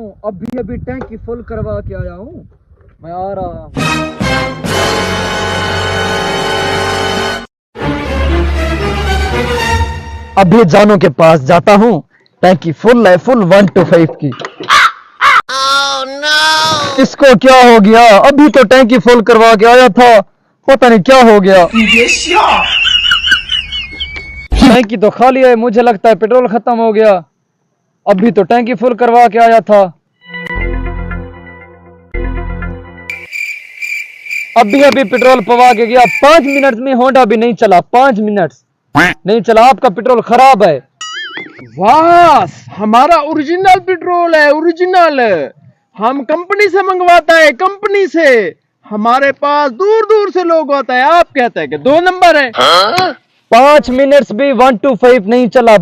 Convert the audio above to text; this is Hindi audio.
हूँ, अभी टैंकी फुल करवा के आया हूँ, मैं आ रहा हूँ। अभी जानू के पास जाता हूँ, टैंकी फुल है, फुल 1 to 5 की। इसको क्या हो गया? अभी तो टैंकी फुल करवा के आया था, पता नहीं क्या हो गया। टैंकी तो खाली है, मुझे लगता है पेट्रोल खत्म हो गया। अभी तो टैंकी फुल करवा के आया था। अभी पेट्रोल पवा के गया, 5 मिनट में होंडा भी नहीं चला, 5 मिनट नहीं चला। आपका पेट्रोल खराब है। वाह, हमारा ओरिजिनल पेट्रोल है, ओरिजिनल। हम कंपनी से मंगवाता है, कंपनी से। हमारे पास दूर दूर से लोग होता है। आप कहते हैं कि 2 नंबर है। 5 मिनट भी 1 to 5 नहीं चला।